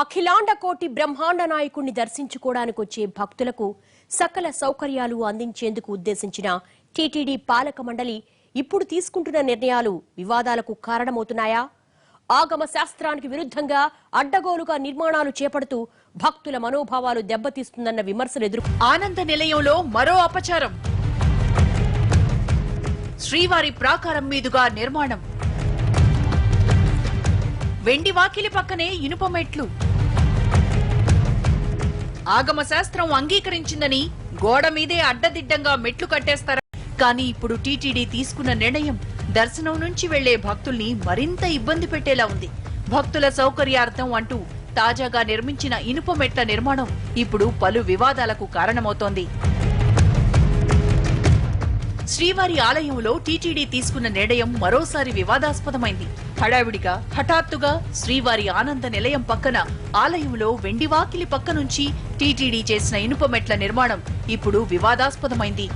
అఖిలాండ కోటి బ్రహ్మాండ నాయకుణ్ణి దర్శించుకోవడానికి వచ్చే భక్తులకు సకల సౌకర్యాలు అందించేందుకు ఉద్దేశించిన టీటీడీ పాలక మండలి ఇప్పుడు తీసుకుంటున్న నిర్ణయాలు వివాదాలకు కారణమవుతున్నాయా? ఆగమ శాస్త్రానికి విరుద్ధంగా అడ్డగోలుగా నిర్మాణాలు చేపడుతూ భక్తుల మనోభావాలు దెబ్బతీస్తుందన్న విమర్శలు ఎదురు. ఆనంద నిలయంలో మరో అపచారం. శ్రీవారి ప్రాకారం మీదుగా నిర్మాణం. వెండి వాకిలి పక్కనే ఇనుప మెట్లు. ఆగమ శాస్త్రం అంగీకరించిందని గోడ మీదే అడ్డదిడ్డంగా మెట్లు కట్టేస్తారా? కానీ ఇప్పుడు టీటీడీ తీసుకున్న నిర్ణయం దర్శనం నుంచి వెళ్లే భక్తుల్ని మరింత ఇబ్బంది పెట్టేలా ఉంది. భక్తుల సౌకర్యార్థం అంటూ తాజాగా నిర్మించిన ఇనుప మెట్ల నిర్మాణం ఇప్పుడు పలు వివాదాలకు కారణమవుతోంది. శ్రీవారి ఆలయంలో టీటీడీ తీసుకున్న నిర్ణయం మరోసారి వివాదాస్పదమైంది. హడావిడిగా హఠాత్తుగా శ్రీవారి ఆనంద నిలయం పక్కన ఆలయంలో వెండి వాకిలి పక్క నుంచి టీటీడీ చేసిన ఇనుప మెట్ల నిర్మాణం ఇప్పుడు వివాదాస్పదమైంది.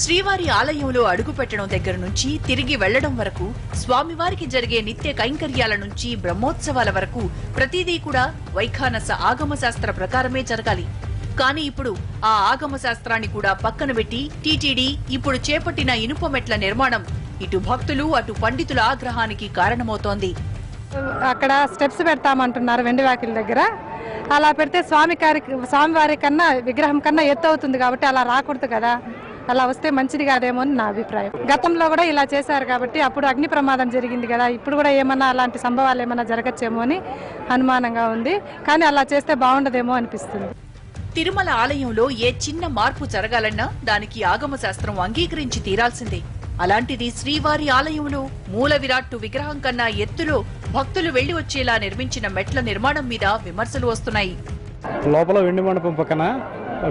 శ్రీవారి ఆలయంలో అడుగుపెట్టడం దగ్గర నుంచి తిరిగి వెళ్లడం వరకు, స్వామివారికి జరిగే నిత్య కైంకర్యాల నుంచి బ్రహ్మోత్సవాల వరకు ప్రతిదీ కూడా వైఖానస ఆగమ శాస్త్ర ప్రకారమే జరగాలి. కానీ ఇప్పుడు ఆ ఆగమ శాస్త్రాన్ని కూడా పక్కన పెట్టి టీటీడీ ఇప్పుడు చేపట్టిన ఇనుప మెట్ల నిర్మాణం ఇటు భక్తులు అటు పండితుల ఆగ్రహానికి కారణమవుతోంది. అక్కడ స్టెప్స్ పెడతామంటున్నారు వెండి వాకిలి దగ్గర. అలా పెడితే స్వామివారి కన్నా విగ్రహం కన్నా ఎత్తు అవుతుంది కాబట్టి అలా రాకూడదు కదా. అలా వస్తే మంచిది కాదేమో అని నా అభిప్రాయం. గతంలో కూడా ఇలా చేశారు కాబట్టి అప్పుడు అగ్ని ప్రమాదం జరిగింది కదా. ఇప్పుడు కూడా ఏమన్నా అలాంటి సంభవాలు ఏమన్నా జరగచ్చేమో అని అనుమానంగా ఉంది. కానీ అలా చేస్తే బాగుండదేమో అనిపిస్తుంది. తిరుమల ఆలయంలో ఏ చిన్న మార్పు జరగాలన్నా దానికి ఆగమ శాస్త్రం అంగీకరించి తీరాల్సిందే. అలాంటిది శ్రీవారి ఆలయంలో మూల విరాట్టు విగ్రహం కన్నా ఎత్తులో భక్తులు వెళ్లి వచ్చేలా నిర్మించిన మెట్ల నిర్మాణం మీద విమర్శలు వస్తున్నాయి. లోపల వెండి మండపం పక్కన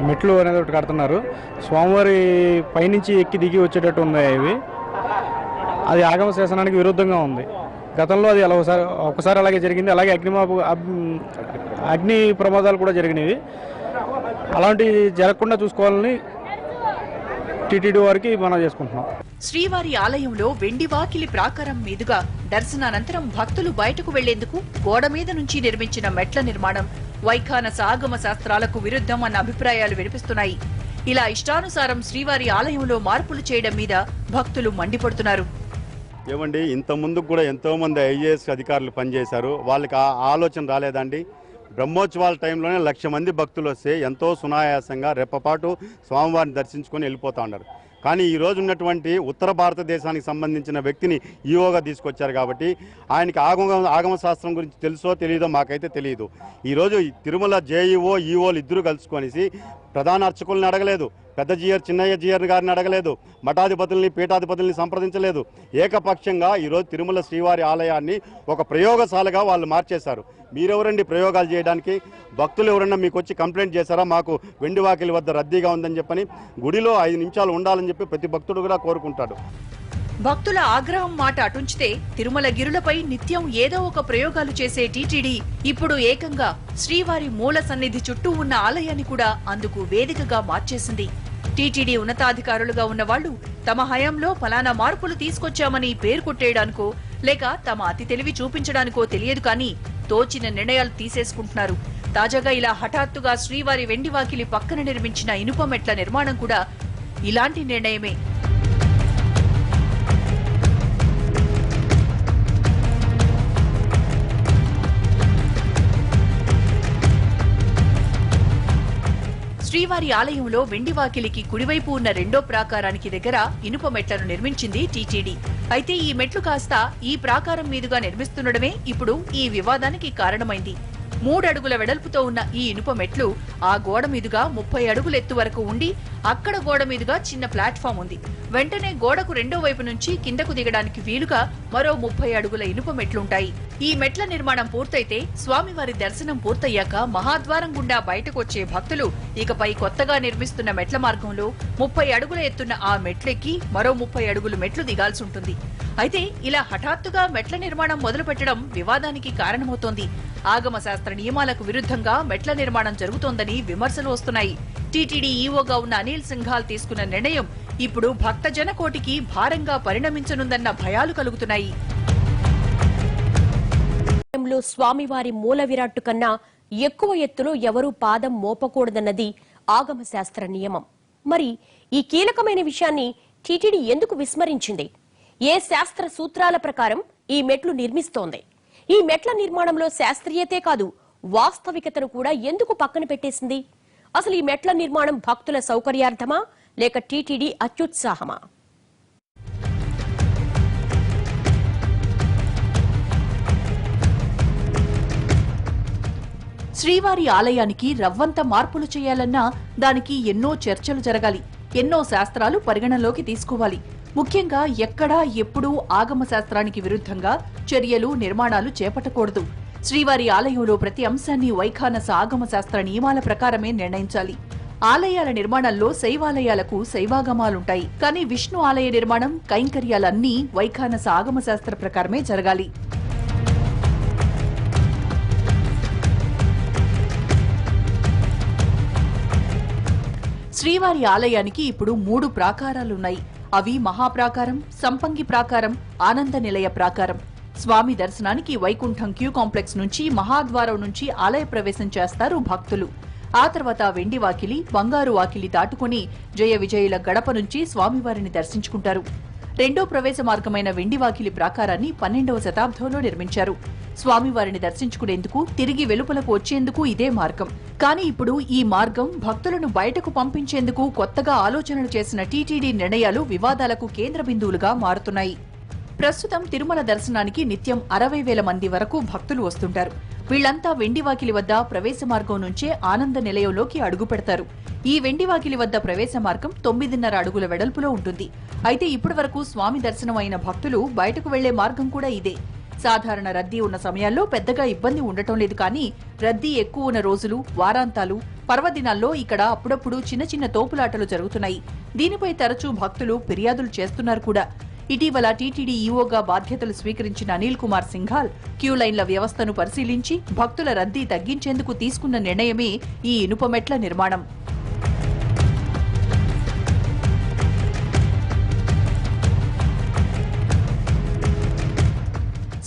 మెట్లు అనేది ఒకటి కడుతున్నారు. స్వామివారి పైనుంచి ఎక్కి దిగి వచ్చేటట్టు ఉన్నాయి ఇవి. అది ఆగమ శాసనానికి విరుద్ధంగా ఉంది. గతంలో అది అలా ఒకసారి అలాగే జరిగింది. అలాగే అగ్ని ప్రమాదాలు కూడా జరిగినవి. అలాంటివి జరగకుండా చూసుకోవాలని టీటీడీ వారికి మనం చేసుకుంటున్నాం. శ్రీవారి ఆలయంలో వెండి వాకిలి ప్రాకారం మీదుగా దర్శనానంతరం భక్తులు బయటకు వెళ్లేందుకు గోడ మీద నుంచి నిర్మించిన మెట్ల నిర్మాణం వైఖానస ఆగమ శాస్త్రాలకు విరుద్ధం అన్న అభిప్రాయాలు వినిపిస్తున్నాయి. ఇలా ఇష్టానుసారం శ్రీవారి ఆలయంలో మార్పులు చేయడం మీద భక్తులు మండిపడుతున్నారు. ఏమండి, ఇంత ముందుకు కూడా ఎంతో మంది ఐఏఎస్ అధికారులు పనిచేశారు. వాళ్ళకి ఆ ఆలోచన రాలేదండి. బ్రహ్మోత్సవాల టైంలోనే 1,00,000 మంది భక్తులు వస్తే ఎంతో సునాయాసంగా రెప్పపాటు స్వామివారిని దర్శించుకొని వెళ్ళిపోతూ ఉన్నారు. కానీ ఈ రోజు ఉన్నటువంటి ఉత్తర భారతదేశానికి సంబంధించిన వ్యక్తిని ఈఓగా తీసుకొచ్చారు కాబట్టి ఆయనకి ఆగమ శాస్త్రం గురించి తెలుసో తెలియదో మాకైతే తెలియదు. ఈరోజు తిరుమల జేఈఓ ఈఓలు ఇద్దరు కలుసుకొనేసి ప్రధాన అర్చకుల్ని అడగలేదు, పెద్ద జీఆర్ చిన్నయ్య జీఆర్ గారిని అడగలేదు, మఠాధిపతుల్ని పీఠాధిపతుల్ని సంప్రదించలేదు. ఏకపక్షంగా ఈరోజు తిరుమల శ్రీవారి ఆలయాన్ని ఒక ప్రయోగశాలగా వాళ్ళు మార్చేశారు. మీరెవరండి ప్రయోగాలు చేయడానికి? భక్తులు ఎవరన్నా మీకు వచ్చి కంప్లైంట్ చేశారా? మాకు వెండి వాకిలి వద్ద రద్దీగా ఉందని చెప్పని, గుడిలో 5 నిమిషాలు ఉండాలని చెప్పి ప్రతి భక్తుడు కూడా కోరుకుంటాడు. భక్తుల ఆగ్రహం మాట అటుంచితే తిరుమల గిరులపై నిత్యం ఏదో ఒక ప్రయోగాలు చేసే టీటీడీ ఇప్పుడు ఏకంగా శ్రీవారి మూల సన్నిధి చుట్టూ ఉన్న ఆలయాన్ని కూడా అందుకు వేదికగా మార్చేసింది. టీటీడీ ఉన్నతాధికారులుగా ఉన్న వాళ్లు తమ హయాంలో ఫలానా మార్పులు తీసుకొచ్చామని పేరు కొట్టేయడానికో లేక తమ అతి తెలివి చూపించడానికో తెలియదు, కానీ తోచిన నిర్ణయాలు తీసేసుకుంటున్నారు. తాజాగా ఇలా హఠాత్తుగా శ్రీవారి వెండి వాకిలి పక్కన నిర్మించిన ఇనుప మెట్ల నిర్మాణం కూడా ఇలాంటి నిర్ణయమే. శ్రీవారి ఆలయంలో వెండి వాకిలికి కుడివైపు ఉన్న రెండో ప్రాకారానికి దగ్గర ఇనుప మెట్లను నిర్మించింది టీటీడీ. అయితే ఈ మెట్లు కాస్త ఈ ప్రాకారం మీదుగా నిర్మిస్తుండడమే ఇప్పుడు ఈ వివాదానికి కారణమైంది. 3 అడుగుల వెడల్పుతో ఉన్న ఈ ఇనుప మెట్లు ఆ గోడ మీదుగా 30 అడుగుల ఎత్తు వరకు ఉండి అక్కడ గోడ మీదుగా చిన్న ప్లాట్ఫామ్ ఉంది. వెంటనే గోడకు రెండో వైపు నుంచి కిందకు దిగడానికి వీలుగా మరో 30 అడుగుల ఇనుప మెట్లుంటాయి. ఈ మెట్ల నిర్మాణం పూర్తయితే స్వామివారి దర్శనం పూర్తయ్యాక మహాద్వారం గుండా బయటకు వచ్చే భక్తులు ఇకపై కొత్తగా నిర్మిస్తున్న మెట్ల మార్గంలో 30 అడుగుల ఎత్తున్న ఆ మెట్లెక్కి మరో 30 అడుగులు మెట్లు దిగాల్సి ఉంటుంది. అయితే ఇలా హఠాత్తుగా మెట్ల నిర్మాణం మొదలు పెట్టడం వివాదానికి కారణమవుతోంది. ఆగమ శాస్త్ర నియమాలకు విరుద్ధంగా మెట్ల నిర్మాణం జరుగుతోందని విమర్శలు వస్తున్నాయి. టీటీడీ ఈవోగా ఉన్న అనిల్ సింఘాల్ తీసుకున్న నిర్ణయం ఇప్పుడు భక్తజన కోటికి భారంగా పరిణమించనుందన్న భయాలు కలుగుతున్నాయి. స్వామివారి మూల విరాట్టు కన్నా ఎక్కువ ఎత్తులో ఎవరూ పాదం మోపకూడదన్నది ఆగమ శాస్త్ర నియమం. మరి ఈ కీలకమైన విషయాన్ని టీటీడీ ఎందుకు విస్మరించింది? ఏ శాస్త్ర సూత్రాల ప్రకారం ఈ మెట్లు నిర్మిస్తోంది? ఈ మెట్ల నిర్మాణంలో శాస్త్రీయతే కాదు, వాస్తవికతను కూడా ఎందుకు పక్కన పెట్టేసింది? అసలు ఈ మెట్ల నిర్మాణం భక్తుల సౌకర్యార్థమా లేక టీటీడీ అత్యుత్సాహమా? శ్రీవారి ఆలయానికి రవ్వంత మార్పులు చేయాలన్నా దానికి ఎన్నో చర్చలు జరగాలి, ఎన్నో శాస్త్రాలు పరిగణలోకి తీసుకోవాలి. ముఖ్యంగా ఎక్కడా ఎప్పుడూ ఆగమ శాస్త్రానికి విరుద్ధంగా చర్యలు, నిర్మాణాలు చేపట్టకూడదు. శ్రీవారి ఆలయంలో ప్రతి అంశాన్ని వైఖానస ఆగమ శాస్త్ర నియమాల ప్రకారమే నిర్ణయించాలి. ఆలయాల నిర్మాణంలో శైవాలయాలకు శైవాగమాలుంటాయి, కానీ విష్ణు ఆలయ నిర్మాణం, కైంకర్యాలన్నీ వైఖానస ఆగమ శాస్త్ర ప్రకారమే జరగాలి. శ్రీవారి ఆలయానికి ఇప్పుడు 3 ప్రాకారాలున్నాయి. అవి మహాప్రాకారం, సంపంగి ప్రాకారం, ఆనంద నిలయ ప్రాకారం. స్వామి దర్శనానికి వైకుంఠం క్యూ కాంప్లెక్స్ నుంచి మహాద్వారం నుంచి ఆలయ ప్రవేశం చేస్తారు భక్తులు. ఆ తర్వాత వెండి వాకిలి, బంగారు వాకిలి దాటుకుని జయ విజయుల గడప నుంచి స్వామివారిని దర్శించుకుంటారు. రెండో ప్రవేశ మార్గమైన వెండి వాకిలి ప్రాకారాన్ని 12వ శతాబ్దంలో నిర్మించారు. స్వామివారిని దర్శించుకునేందుకు, తిరిగి వెలుపలకు వచ్చేందుకు ఇదే మార్గం. కానీ ఇప్పుడు ఈ మార్గం భక్తులను బయటకు పంపించేందుకు కొత్తగా ఆలోచనలు చేసిన టీటీడీ నిర్ణయాలు వివాదాలకు కేంద్ర బిందువులుగా మారుతున్నాయి. ప్రస్తుతం తిరుమల దర్శనానికి నిత్యం 60,000 మంది వరకు భక్తులు వస్తుంటారు. వీళ్లంతా వెండివాకిలి వద్ద ప్రవేశ మార్గం నుంచే ఆనంద నిలయంలోకి అడుగు పెడతారు. ఈ వెండివాకిలి వద్ద ప్రవేశ మార్గం 9.5 అడుగుల వెడల్పులో ఉంటుంది. అయితే ఇప్పటి వరకు స్వామి దర్శనం అయిన భక్తులు బయటకు వెళ్లే మార్గం కూడా ఇదే. సాధారణ రద్దీ ఉన్న సమయాల్లో పెద్దగా ఇబ్బంది ఉండటం లేదు, కానీ రద్దీ ఎక్కువ ఉన్న రోజులు, వారాంతాలు, పర్వదినాల్లో ఇక్కడ అప్పుడప్పుడు చిన్న చిన్న తోపులాటలు జరుగుతున్నాయి. దీనిపై తరచూ భక్తులు ఫిర్యాదులు చేస్తున్నారు కూడా. ఇటీవల టీటీడీ ఈవోగా బాధ్యతలు స్వీకరించిన అనిల్ కుమార్ సింఘాల్ క్యూ లైన్ల వ్యవస్థను పరిశీలించి భక్తుల రద్దీ తగ్గించేందుకు తీసుకున్న నిర్ణయమే ఈ ఇనుప మెట్ల నిర్మాణం.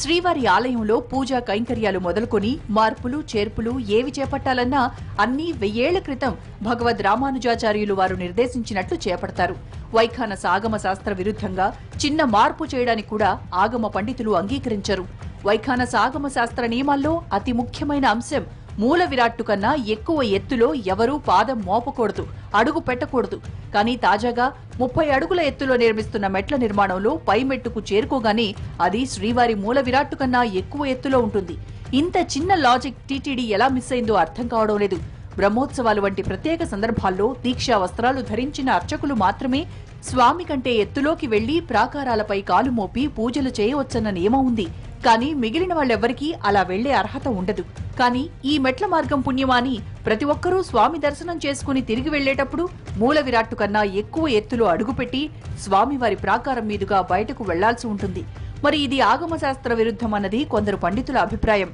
శ్రీవారి ఆలయంలో పూజా కైంకర్యాలు మొదలుకొని మార్పులు, చేర్పులు ఏవి చేపట్టాలన్నా అన్నీ 1000 ఏళ్ల క్రితం భగవద్ రామానుజాచార్యులు వారు నిర్దేశించినట్లు చేపడతారు. వైఖానస ఆగమ శాస్త్ర విరుద్ధంగా చిన్న మార్పు చేయడానికి కూడా ఆగమ పండితులు అంగీకరించరు. వైఖానస ఆగమ శాస్త్ర నియమాల్లో అతి ముఖ్యమైన అంశం మూల విరాట్టు కన్నా ఎక్కువ ఎత్తులో ఎవరూ పాదం మోపకూడదు, అడుగు పెట్టకూడదు. కానీ తాజాగా 30 అడుగుల ఎత్తులో నిర్మిస్తున్న మెట్ల నిర్మాణంలో పై మెట్టుకు చేరుకోగానే అది శ్రీవారి మూల విరాట్టు కన్నా ఎక్కువ ఎత్తులో ఉంటుంది. ఇంత చిన్న లాజిక్ టీటీడీ ఎలా మిస్ అయిందో అర్థం కావడం లేదు. బ్రహ్మోత్సవాలు వంటి ప్రత్యేక సందర్భాల్లో దీక్షా వస్త్రాలు ధరించిన అర్చకులు మాత్రమే స్వామి కంటే ఎత్తులోకి వెళ్లి ప్రాకారాలపై కాలు మోపి పూజలు చేయవచ్చన్న నియమం ఉంది. కానీ మిగిలిన వాళ్ళెవ్వరికీ అలా వెళ్లే అర్హత ఉండదు. కానీ ఈ మెట్ల మార్గం పుణ్యమాని ప్రతి ఒక్కరూ స్వామి దర్శనం చేసుకుని తిరిగి వెళ్లేటప్పుడు మూల విరాట్టు కన్నా ఎక్కువ ఎత్తులో అడుగుపెట్టి స్వామివారి ప్రాకారం మీదుగా బయటకు వెళ్లాల్సి ఉంటుంది. మరి ఇది ఆగమ శాస్త్ర విరుద్ధమన్నది కొందరు పండితుల అభిప్రాయం.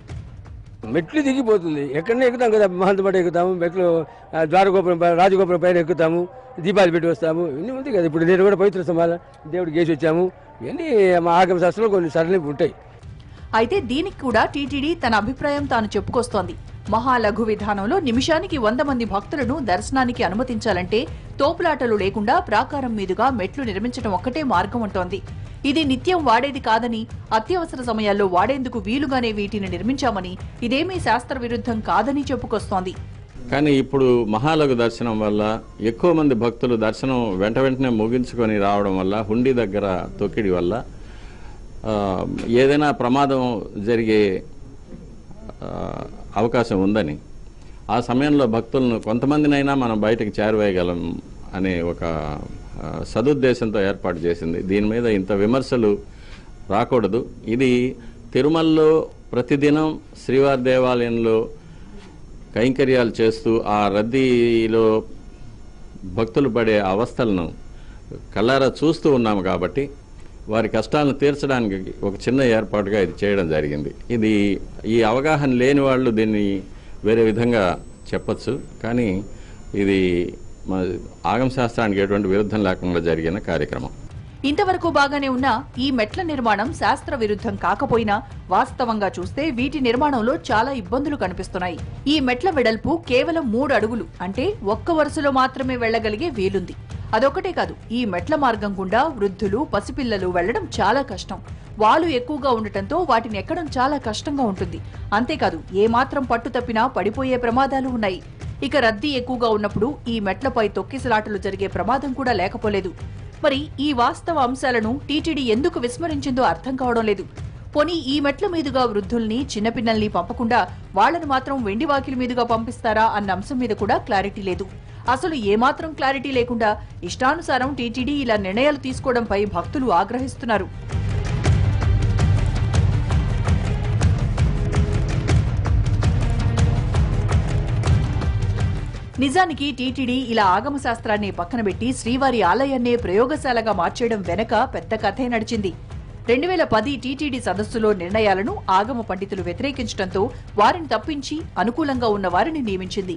మెట్లు దిగిపోతుంది, ఎక్కడనే ఎక్కుతాం కదా, మహంతపాట ఎక్కుతాము, మెట్లు ద్వారగోపురం రాజగోపురం పైన ఎక్కుతాము, దీపాలు పెట్టి వస్తాము, ఇవన్నీ ఉంది కదా. ఇప్పుడు నేను కూడా పవిత్ర సమాల దేవుడికి వేసి వచ్చాము. ఇవన్నీ మా ఆగమ శాస్త్రంలో కొన్ని సరళింపు ఉంటాయి. అయితే దీనికి కూడా టీటీడీ తన అభిప్రాయం తాను చెప్పుకొస్తోంది. మహాలఘు విధానంలో నిమిషానికి 100 మంది భక్తులను దర్శనానికి అనుమతించాలంటే తోపులాటలు లేకుండా ప్రాకారం మీదుగా మెట్లు నిర్మించడం ఒక్కటే మార్గం అంటోంది. ఇది నిత్యం వాడేది కాదని, అత్యవసర సమయాల్లో వాడేందుకు వీలుగానే వీటిని నిర్మించామని, ఇదేమీ శాస్త్ర విరుద్ధం కాదని చెప్పుకొస్తోంది. కానీ ఇప్పుడు మహాలఘు దర్శనం వల్ల ఎక్కువ మంది భక్తులు దర్శనం వెంటనే ముగించుకొని రావడం వల్ల, హుండీ దగ్గర తొక్కిడి వల్ల ఏదైనా ప్రమాదం జరిగే అవకాశం ఉందని, ఆ సమయంలో భక్తులను కొంతమందినైనా మనం బయటకు చేరవేయగలం అనే ఒక సదుద్దేశంతో ఏర్పాటు చేసింది. దీని మీద ఇంత విమర్శలు రాకూడదు. ఇది తిరుమలలో ప్రతిదినం శ్రీవారి దేవాలయంలో కైంకర్యాలు చేస్తూ ఆ రద్దీలో భక్తులు పడే అవస్థలను కళ్ళారా చూస్తూ ఉన్నాము కాబట్టి వారి కష్టాలను తీర్చడానికి ఒక చిన్న ఏర్పాటుగా ఇది చేయడం జరిగింది. ఇది ఈ అవగాహన లేని వాళ్ళు దీన్ని వేరే విధంగా చెప్పచ్చు, కానీ ఇది ఆగమ శాస్త్రానికి ఎటువంటి విరుద్ధం లేకుండా జరిగిన కార్యక్రమం. ఇంతవరకు బాగానే ఉన్న ఈ మెట్ల నిర్మాణం శాస్త్ర విరుద్ధం కాకపోయినా వాస్తవంగా చూస్తే వీటి నిర్మాణంలో చాలా ఇబ్బందులు కనిపిస్తున్నాయి. ఈ మెట్ల వెడల్పు కేవలం 3 అడుగులు, అంటే ఒక్క వరుసలో మాత్రమే వెళ్లగలిగే వీలుంది. అదొకటే కాదు, ఈ మెట్ల మార్గం గుండా వృద్ధులు, పసిపిల్లలు వెళ్లడం చాలా కష్టం. వాలు ఎక్కువగా ఉండటంతో వాటిని ఎక్కడం చాలా కష్టంగా ఉంటుంది. అంతేకాదు, ఏమాత్రం పట్టు తప్పినా పడిపోయే ప్రమాదాలు ఉన్నాయి. ఇక రద్దీ ఎక్కువగా ఉన్నప్పుడు ఈ మెట్లపై తొక్కిసలాటలు జరిగే ప్రమాదం కూడా లేకపోలేదు. మరి ఈ వాస్తవ అంశాలను టీటీడీ ఎందుకు విస్మరించిందో అర్థం కావడం లేదు. పోనీ ఈ మెట్ల మీదుగా వృద్ధుల్ని, చిన్నపిల్లల్ని పంపకుండా వాళ్లను మాత్రం వెండివాకిలి మీదుగా పంపిస్తారా అన్న అంశం మీద కూడా క్లారిటీ లేదు. అసలు ఏమాత్రం క్లారిటీ లేకుండా ఇష్టానుసారం టీటీడీ ఇలా నిర్ణయాలు తీసుకోవడంపై భక్తులు ఆగ్రహిస్తున్నారు. నిజానికి టీటీడీ ఇలా ఆగమ శాస్త్రాన్ని పక్కన పెట్టి శ్రీవారి ఆలయాన్నే ప్రయోగశాలగా మార్చేయడం వెనక పెద్ద కథే నడిచింది. 2010 టీటీడీ సదస్సులో నిర్ణయాలను ఆగమ పండితులు వ్యతిరేకించడంతో వారిని తప్పించి అనుకూలంగా ఉన్న వారిని నియమించింది.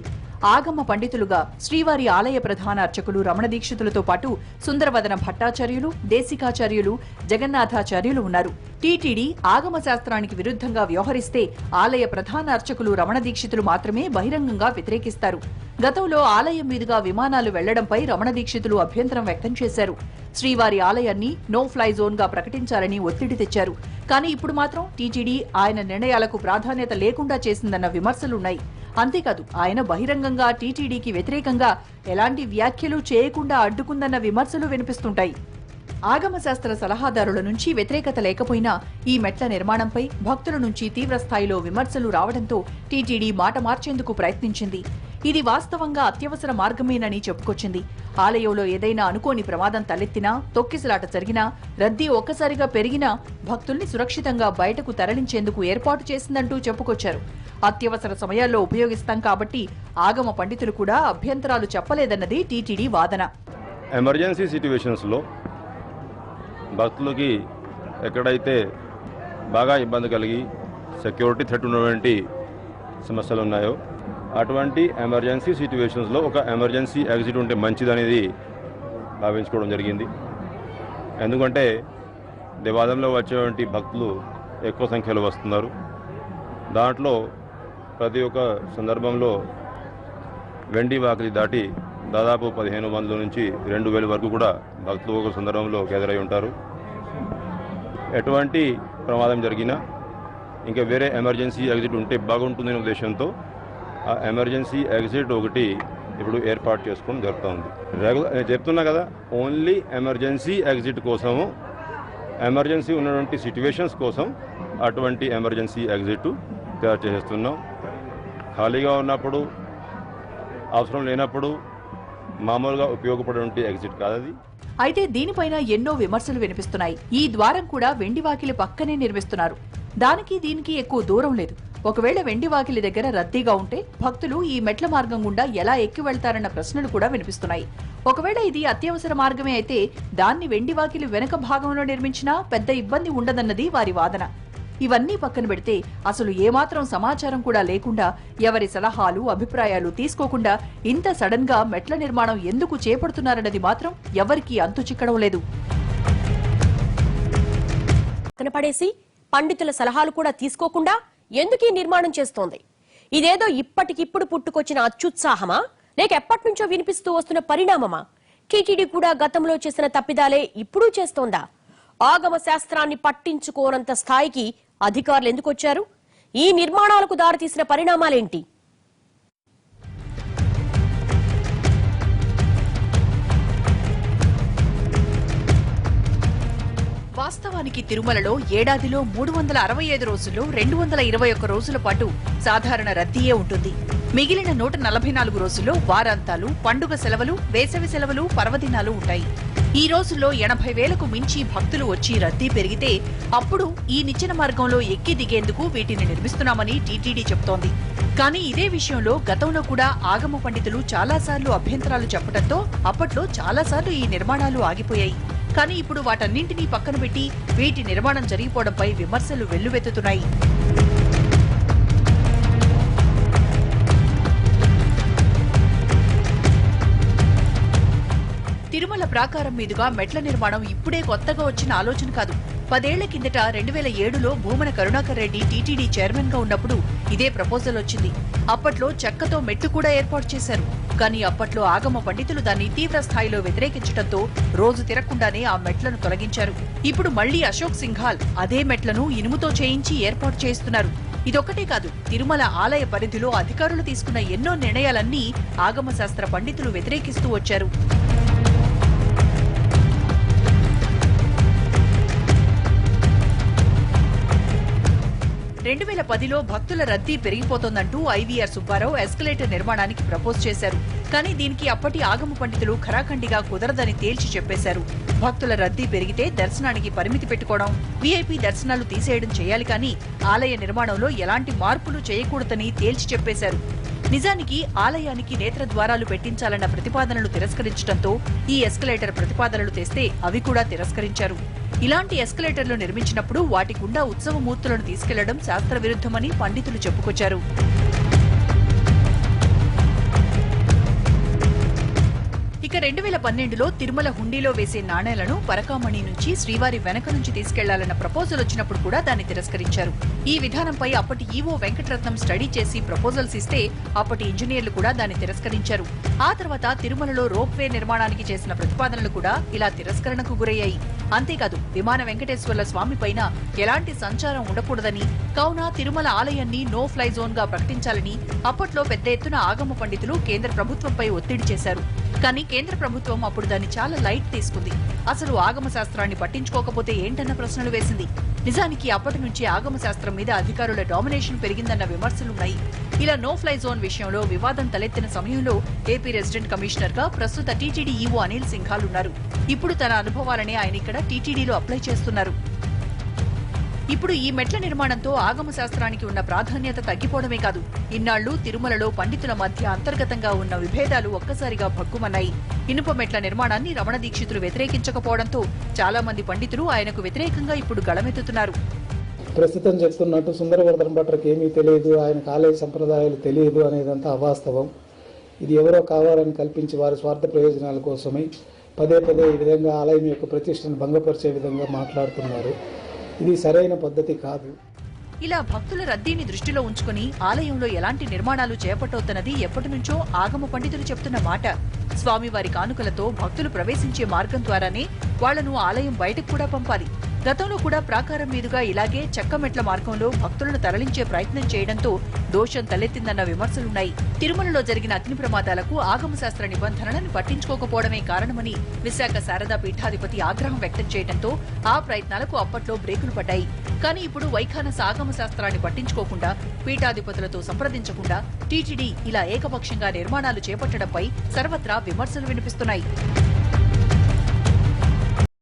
ఆగమ పండితులుగా శ్రీవారి ఆలయ ప్రధాన అర్చకులు రమణ దీక్షితులతో పాటు సుందరవదన భట్టాచార్యులు, దేశికాచార్యులు, జగన్నాథాచార్యులు ఉన్నారు. టీటీడీ ఆగమ శాస్త్రానికి విరుద్ధంగా వ్యవహరిస్తే ఆలయ ప్రధాన అర్చకులు రమణ దీక్షితులు మాత్రమే బహిరంగంగా వ్యతిరేకిస్తారు. గతంలో ఆలయం మీదుగా విమానాలు వెళ్లడంపై రమణ దీక్షితులు అభ్యంతరం వ్యక్తం చేశారు. శ్రీవారి ఆలయాన్ని నో ఫ్లై జోన్ గా ప్రకటించాలని ఒత్తిడి తెచ్చారు. కానీ ఇప్పుడు మాత్రం టీటీడీ ఆయన నిర్ణయాలకు ప్రాధాన్యత లేకుండా చేసిందన్న విమర్శలున్నాయి. అంతేకాదు, ఆయన బహిరంగంగా టీటీడీకి వ్యతిరేకంగా ఎలాంటి వ్యాఖ్యలు చేయకుండా అడ్డుకుందన్న విమర్శలు వినిపిస్తుంటాయి. ఆగమశాస్త్ర సలహాదారుల నుంచి వ్యతిరేకత లేకపోయినా ఈ మెట్ల నిర్మాణంపై భక్తుల నుంచి తీవ్రస్థాయిలో విమర్శలు రావడంతో టీటీడీ మాట మార్చేందుకు ప్రయత్నించింది. ఇది వాస్తవంగా అత్యవసర మార్గమేనని చెప్పుకొచ్చింది. ఆలయంలో ఏదైనా అనుకోని ప్రమాదం తలెత్తినా, తొక్కిసలాట జరిగినా, రద్దీ ఒక్కసారిగా పెరిగినా భక్తుల్ని సురక్షితంగా బయటకు తరలించేందుకు ఏర్పాటు చేసిందంటూ చెప్పుకొచ్చారు. అత్యవసర సమయాల్లో ఉపయోగిస్తాం కాబట్టి ఆగమ పండితులు కూడా అభ్యంతరాలు చెప్పలేదన్నది టీటీడీ వాదన. ఎమర్జెన్సీ సిట్యువేషన్స్లో భక్తులకి ఎక్కడైతే బాగా ఇబ్బంది కలిగి సెక్యూరిటీ థ్రెట్ ఉన్నటువంటి సమస్యలు ఉన్నాయో అటువంటి ఎమర్జెన్సీ సిట్యువేషన్స్లో ఒక ఎమర్జెన్సీ ఎగ్జిట్ ఉంటే మంచిదనేది భావించుకోవడం జరిగింది. ఎందుకంటే దేవాలయంలో వచ్చేటువంటి భక్తులు ఎక్కువ సంఖ్యలో వస్తున్నారు. దాంట్లో ప్రతి ఒక్క సందర్భంలో వెండి వాకిలి దాటి దాదాపు 1500 నుంచి 2000 వరకు కూడా భక్తులు ఒక సందర్భంలో గ్యాదర్ అయి ఉంటారు. ఎటువంటి ప్రమాదం జరిగినా ఇంకా వేరే ఎమర్జెన్సీ ఎగ్జిట్ ఉంటే బాగుంటుందనే ఉద్దేశంతో ఆ ఎమర్జెన్సీ ఎగ్జిట్ ఒకటి ఇప్పుడు ఏర్పాటు చేసుకోవడం జరుగుతూ ఉంది. చెప్తున్నా కదా, ఓన్లీ ఎమర్జెన్సీ ఎగ్జిట్ కోసము, ఎమర్జెన్సీ ఉన్నటువంటి సిట్యువేషన్స్ కోసం అటువంటి ఎమర్జెన్సీ ఎగ్జిట్ తయారు చేస్తున్నాం. ఖాళీగా ఉన్నప్పుడు, అవసరం లేనప్పుడు మామూలుగా ఉపయోగపడే ఎగ్జిట్ కాదది. అయితే దీనిపైన ఎన్నో విమర్శలు వినిపిస్తున్నాయి. ఈ ద్వారం కూడా వెండివాకిలి పక్కనే నిర్మిస్తున్నారు. దానికి దీనికి ఎక్కువ దూరం లేదు. ఒకవేళ వెండివాకిలి దగ్గర రద్దీగా ఉంటే భక్తులు ఈ మెట్ల మార్గం గుండా ఎలా ఎక్కి వెళ్తారన్న ప్రశ్నలు కూడా వినిపిస్తున్నాయి. ఒకవేళ ఇది అత్యవసర మార్గమే అయితే దాన్ని వెండివాకిలి వెనక భాగంలో నిర్మించినా పెద్ద ఇబ్బంది ఉండదన్నది వారి వాదన. ఇవన్నీ పక్కన పెడితే అసలు ఏమాత్రం సమాచారం కూడా లేకుండా, ఎవరి సలహాలు, అభిప్రాయాలు తీసుకోకుండా ఇంత సడన్ గా మెట్ల నిర్మాణం ఎందుకు చేపడుతున్నారన్నది మాత్రం ఎవరికీ అంతు చిక్కడం లేదు. పడేసి పండితుల సలహాలు కూడా తీసుకోకుండా ఎందుకు ఈ నిర్మాణం చేస్తోంది? ఇదేదో ఇప్పటికిప్పుడు పుట్టుకొచ్చిన అత్యుత్సాహమా, లేక ఎప్పటి నుంచో వినిపిస్తూ వస్తున్న పరిణామమా? టీటీడీ కూడా గతంలో చేసిన తప్పిదాలే ఇప్పుడు చేస్తోందా? ఆగమ శాస్త్రాన్ని పట్టించుకోనంత స్థాయికి అధికారులు ఎందుకు వచ్చారు? ఈ నిర్మాణాలకు దారితీసిన పరిణామాలేంటి? వాస్తవానికి తిరుమలలో ఏడాదిలో 365 రోజుల్లో 221 రోజుల పాటు సాధారణ రద్దీయే ఉంటుంది. మిగిలిన 144 రోజుల్లో వారాంతాలు, పండుగ సెలవులు, వేసవి సెలవులు, పర్వదినాలు ఉంటాయి. ఈ రోజుల్లో 80,000కు మించి భక్తులు వచ్చి రద్దీ పెరిగితే అప్పుడు ఈ నిచ్చెన మార్గంలో ఎక్కి దిగేందుకు వీటిని నిర్మిస్తున్నామని టీటీడీ చెబుతోంది. కానీ ఇదే విషయంలో గతంలో కూడా ఆగమ పండితులు చాలాసార్లు అభ్యంతరాలు చెప్పడంతో అప్పట్లో చాలాసార్లు ఈ నిర్మాణాలు ఆగిపోయాయి. కానీ ఇప్పుడు వాటన్నింటినీ పక్కన పెట్టి వీటి నిర్మాణం జరిగిపోవడంపై విమర్శలు వెల్లువెత్తుతున్నాయి. తిరుమల ప్రాకారం మీదుగా మెట్ల నిర్మాణం ఇప్పుడే కొత్తగా వచ్చిన ఆలోచన కాదు. 10 ఏళ్ల కిందట 2007లో భూమన కరుణాకర్ రెడ్డి టీటీడీ చైర్మన్ గా ఉన్నప్పుడు ఇదే ప్రపోజల్ వచ్చింది. అప్పట్లో చెక్కతో మెట్లు కూడా ఏర్పాటు చేశారు. కానీ అప్పట్లో ఆగమ పండితులు దాన్ని తీవ్ర స్థాయిలో వ్యతిరేకించడంతో రోజు తిరగకుండానే ఆ మెట్లను తొలగించారు. ఇప్పుడు మళ్లీ అశోక్ సింఘాల్ అదే మెట్లను ఇనుముతో చేయించి ఏర్పాటు చేస్తున్నారు. ఇదొక్కటే కాదు, తిరుమల ఆలయ పరిధిలో అధికారులు తీసుకున్న ఎన్నో నిర్ణయాలన్నీ ఆగమ శాస్త్ర పండితులు వ్యతిరేకిస్తూ వచ్చారు. 2010లో భక్తుల రద్దీ పెరిగిపోతోందంటూ ఐవీఆర్ సుబ్బారావు ఎస్కలేటర్ నిర్మాణానికి ప్రపోజ్ చేశారు. కానీ దీనికి అప్పటి ఆగమ పండితులు ఖరాఖండిగా కుదరదని తేల్చి చెప్పేశారు. భక్తుల రద్దీ పెరిగితే దర్శనానికి పరిమితి పెట్టుకోవడం, వీఐపీ దర్శనాలు తీసేయడం చేయాలి, కానీ ఆలయ నిర్మాణంలో ఎలాంటి మార్పులు చేయకూడదని తేల్చి చెప్పేశారు. నిజానికి ఆలయానికి నేత్రద్వారాలు పెట్టించాలన్న ప్రతిపాదనలు తిరస్కరించడంతో ఈ ఎస్కలేటర్ ప్రతిపాదనలు తెస్తే అవి కూడా తిరస్కరించారు. ఇలాంటి ఎస్కలేటర్లు నిర్మించినప్పుడు వాటి గుండా ఉత్సవమూర్తులను తీసుకెళ్లడం శాస్త్ర విరుద్ధమని పండితులు చెప్పుకొచ్చారు. ఇక 2012లో తిరుమల హుండీలో వేసే నాణేలను పరకామణి నుంచి శ్రీవారి వెనక నుంచి తీసుకెళ్లాలన్న ప్రపోజల్ వచ్చినప్పుడు కూడా దాన్ని తిరస్కరించారు. ఈ విధానంపై అప్పటి ఈవో వెంకటరత్నం స్టడీ చేసి ప్రపోజల్స్ ఇస్తే అప్పటి ఇంజనీర్లు కూడా దాన్ని తిరస్కరించారు. ఆ తర్వాత తిరుమలలో రోప్వే నిర్మాణానికి చేసిన ప్రతిపాదనలు కూడా ఇలా తిరస్కరణకు గురయ్యాయి. అంతేకాదు, విమాన వెంకటేశ్వర్ల స్వామి పైన ఎలాంటి సంచారం ఉండకూడదని, కావున తిరుమల ఆలయాన్ని నో ఫ్లై జోన్ గా ప్రకటించాలని అప్పట్లో పెద్ద ఎత్తున ఆగమ పండితులు కేంద్ర ప్రభుత్వంపై ఒత్తిడి చేశారు. కానీ కేంద్ర ప్రభుత్వం అప్పుడు దాన్ని చాలా లైట్ తీసుకుంది. అసలు ఆగమ శాస్త్రాన్ని పట్టించుకోకపోతే ఏంటన్న ప్రశ్నలు వేసింది. నిజానికి అప్పటి నుంచి ఆగమ శాస్త్రం మీద అధికారుల డామినేషన్ పెరిగిందన్న విమర్శలున్నాయి. ఇలా నో ఫ్లై జోన్ విషయంలో వివాదం తలెత్తిన సమయంలో ఏపీ రెసిడెంట్ కమిషనర్ గా ప్రస్తుత టీటీడీ ఈవో అనిల్ సింఘాల్ ఉన్నారు. ఇప్పుడు తన అనుభవాలనే ఆయన ఇక్కడ టీటీడీలో అప్లై చేస్తున్నారు. ఇప్పుడు ఈ మెట్ల నిర్మాణంతో ఆగమ శాస్త్రానికి ఉన్న ప్రాధాన్యత తగ్గిపోవడమే కాదు, ఇన్నాళ్లు తిరుమలలో పండితుల మధ్య అంతర్గతంగా ఉన్న విభేదాలు ఒక్కసారిగా భగ్గుమన్నాయి. ఇనుప మెట్ల నిర్మాణాన్ని రమణ దీక్షితులు వ్యతిరేకించకపోవడంతో చాలా మంది పండితులు ఆయనకు వ్యతిరేకంగా ఇప్పుడు గళమెత్తుతున్నారు. ప్రస్తుతం చెప్తున్నట్టు సుందరవర్ధన్ భట్లకు ఏమీ తెలియదు, ఆయన కాలేజీ సంప్రదాయాలు తెలియదు అనేదంతా అవాస్తవం. ఇది ఎవరో కావాలని కల్పించి వారి స్వార్థ ప్రయోజనాల కోసమై పదే పదే ఈ విధంగా ఆలయం యొక్క ప్రతిష్టను భంగపరిచే విధంగా మాట్లాడుతున్నారు. ఇది సరైన పద్ధతి కాదు. ఇలా భక్తుల రద్దీని దృష్టిలో ఉంచుకుని ఆలయంలో ఎలాంటి నిర్మాణాలు చేపట్టవుతున్నది ఎప్పటి నుంచో ఆగమ పండితులు చెప్తున్న మాట. స్వామివారి కానుకలతో భక్తులు ప్రవేశించే మార్గం ద్వారానే వాళ్లను ఆలయం బయటకు కూడా పంపాలి. గతంలో కూడా ప్రాకారం మీదుగా ఇలాగే చెక్కమెట్ల మార్గంలో భక్తులను తరలించే ప్రయత్నం చేయడంతో దోషం తలెత్తిందన్న విమర్శలున్నాయి. తిరుమలలో జరిగిన అగ్ని ప్రమాదాలకు ఆగమ శాస్త్ర నిబంధనలను పట్టించుకోకపోవడమే కారణమని విశాఖ శారదా పీఠాధిపతి ఆగ్రహం వ్యక్తం చేయడంతో ఆ ప్రయత్నాలకు అప్పట్లో బ్రేకులు పడ్డాయి. కానీ ఇప్పుడు వైఖానస ఆగమ శాస్త్రాన్ని పట్టించుకోకుండా, పీఠాధిపతులతో సంప్రదించకుండా టీటీడీ ఇలా ఏకపక్షంగా నిర్మాణాలు చేపట్టడంపై సర్వత్రా విమర్శలు వినిపిస్తున్నాయి.